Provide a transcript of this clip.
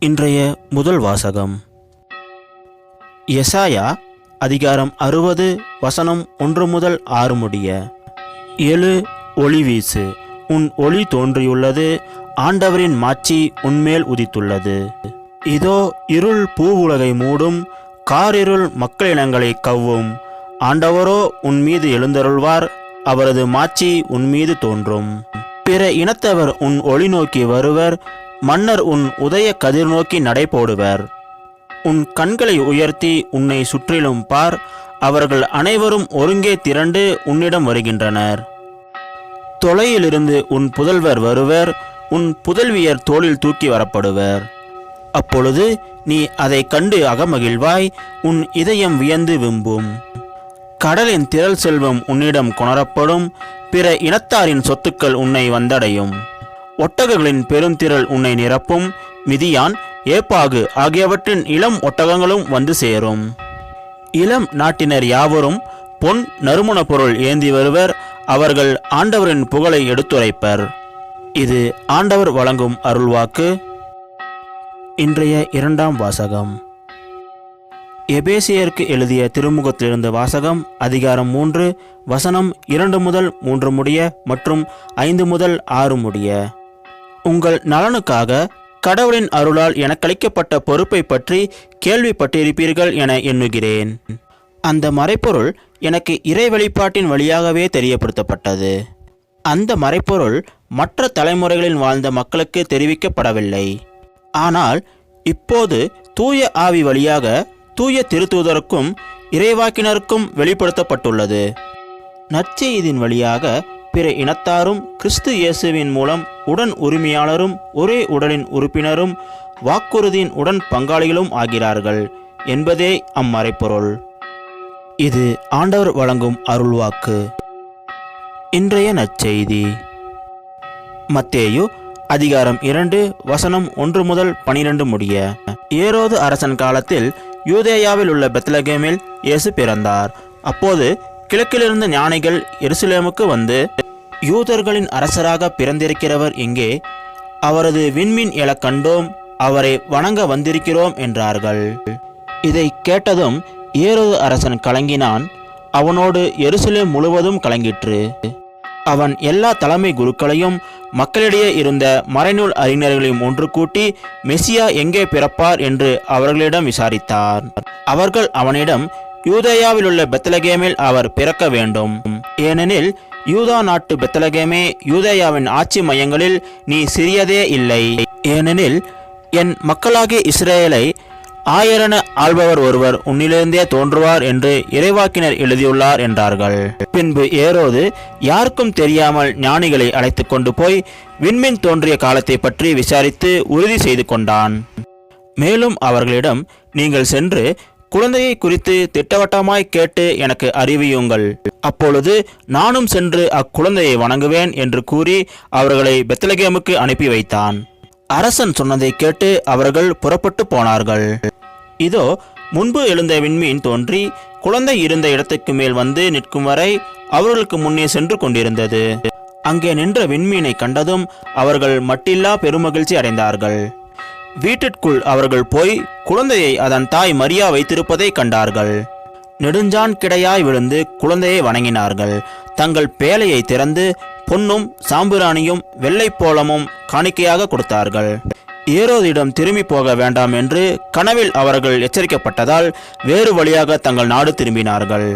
இன்றைய முதல் வாசகம் எசாயா அதிகாரம் 60 வசனம் 1 முதல் 6 முடிய. எழு, ஒளி வீசு, உன் ஒளி தோன்றியுள்ளது, ஆண்டவரின் மாட்சி உன்மேல் உதித்துள்ளது. இதோ இருள் பூவுலகை மூடும், காரிருள் மக்களினங்களை கவ்வும். ஆண்டவரோ உன் மீது எழுந்தருள்வார், அவரது மாட்சி உன் மீது தோன்றும். பிற இனத்தவர் உன் ஒளி நோக்கி வருவர், மன்னர் உன் உதய கதிர் நோக்கி நடைபோடுவர். உன் கண்களை உயர்த்தி உன்னை சுற்றிலும் பார், அவர்கள் அனைவரும் ஒருங்கே திரண்டு உன்னிடம் வருகின்றனர். தொலையிலிருந்து உன் புதல்வர் வருவர், உன் புதல்வியர் தோளில் தூக்கி வரப்படுவர். அப்பொழுது நீ அதை கண்டு அகமகிழ்வாய், உன் இதயம் வியந்து விம்பும். கடலின் திரள் செல்வம் உன்னிடம் கொணரப்படும், பிற இனத்தாரின் சொத்துக்கள் உன்னை வந்தடையும். ஒட்டகங்களின் பெருந்திரள் உன்னை நிரப்பும், மிதியான், ஏப்பாகு ஆகியவற்றின் இளம் ஒட்டகங்களும் வந்து சேரும். இளம் நாட்டினர் யாவரும் பொன் நறுமண பொருள் ஏந்தி வருவர், அவர்கள் ஆண்டவரின் புகழை எடுத்துரைப்பர். இது ஆண்டவர் வழங்கும் அருள்வாக்கு. இன்றைய இரண்டாம் வாசகம் எபேசியருக்கு எழுதிய திருமுகத்திலிருந்து வாசகம். அதிகாரம் 3 வசனம் 2 முதல் 3 முடிய மற்றும் 5 முதல் 6 முடிய. உங்கள் நலனுக்காக கடவுளின் அருளால் எனக்களிக்கப்பட்ட பொறுப்பை பற்றி கேள்விப்பட்டிருப்பீர்கள் என எண்ணுகிறேன். அந்த மறைப்பொருள் எனக்கு இறை வெளிப்பாட்டின் வழியாகவே தெரியப்படுத்தப்பட்டது. அந்த மறைப்பொருள் மற்ற தலைமுறைகளில் வாழ்ந்த மக்களுக்கு தெரிவிக்கப்படவில்லை. ஆனால் இப்போது தூய ஆவி வழியாக தூய திருத்தூதருக்கும் இறைவாக்கினருக்கும் வெளிப்படுத்தப்பட்டுள்ளது. நற்செய்தியின் வழியாக பிற இனத்தாரும் கிறிஸ்து இயேசுவின் மூலம் உடன் உரிமையாளரும் ஒரே உடலின் உறுப்பினரும் வாக்குறுதியின் உடன் பங்காளிகளும் ஆகிறார்கள் என்பதே அம்மறைப்பொருள். இது ஆண்டவர் வழங்கும் அருள்வாக்கு. இன்றைய நற்செய்தி மத்தேயு அதிகாரம் 2 வசனம் 1 முதல் 12 முடிய. ஏரோது அரசன் காலத்தில் யூதேயாவில் உள்ள பெத்லகேமில் இயேசு பிறந்தார். அப்போது கிழக்கிலிருந்து ஞானிகள் எருசலேமுக்கு வந்து, யூதர்களின் அரசராக பிறந்திருக்கிறவர் எங்கே? அவரது விண்மீன் எழக் கண்டோம், அவரை வணங்க வந்திருக்கிறோம் என்றார்கள். இதை கேட்டதும் ஏரோது அரசன் கலங்கினான், அவனோடு எருசலேம் முழுவதும் கலங்கிற்று. அவன் எல்லா தலைமை குருக்களையும் மக்களிடையே இருந்த மறைநூல் அறிஞர்களையும் ஒன்று கூட்டி மெசியா எங்கே பிறப்பார் என்று அவர்களிடம் விசாரித்தார். அவர்கள் அவனிடம், யூதேயாவில் உள்ள பெத்லகேமில் அவர் பிறக்க வேண்டும், ஏனெனில் யூதா நாட்டு பெத்லகேமே யூதேயாவின் ஆட்சி மையங்களில் நீ சிறியதே இல்லை, ஏனெனில் என் மக்களாகிய இஸ்ரேலை ஆயரென ஆள்பவர் ஒருவர் உன்னிலிருந்தே தோன்றுவார் என்று இறைவாக்கினர் எழுதியுள்ளார் என்றார்கள். பின்பு ஏரோது யாருக்கும் தெரியாமல் ஞானிகளை அழைத்து கொண்டு போய் விண்மீன் தோன்றிய காலத்தை பற்றி விசாரித்து உறுதி செய்து கொண்டான். மேலும் அவர்களிடம், நீங்கள் சென்று குழந்தையை குறித்து திட்டவட்டமாய் கேட்டு எனக்கு அறிவியுங்கள், அப்பொழுது நானும் சென்று அக்குழந்தையை வணங்குவேன் என்று கூறி அவர்களை பெத்லகேமுக்கு அனுப்பி வைத்தான். அரசன் சொன்னதை கேட்டு அவர்கள் புறப்பட்டு போனார்கள். இதோ முன்பு எழுந்த விண்மீன் தோன்றி குழந்தை இருந்த இடத்துக்கு மேல் வந்து நிற்கும் வரை அவர்களுக்கு முன்னே சென்று கொண்டிருந்தது. அங்கே நின்ற விண்மீனை கண்டதும் அவர்கள் மட்டில்லா பெருமகிழ்ச்சி அடைந்தார்கள். வீட்டிற்குள் அவர்கள் போய் குழந்தையை அதன் தாய் மரியா வைத்திருப்பதை கண்டார்கள். நெடுஞ்சான் கிடையாய் விழுந்து குழந்தையை வணங்கினார்கள். தங்கள் பேழையை திறந்து பொன்னும் சாம்பிராணியும் வெள்ளைப்போளமும் காணிக்கையாக கொடுத்தார்கள். ஏரோதிடம் திரும்பி போக வேண்டாம் என்று கனவில் அவர்கள் எச்சரிக்கப்பட்டதால் வேறு வழியாக தங்கள் நாடு திரும்பினார்கள்.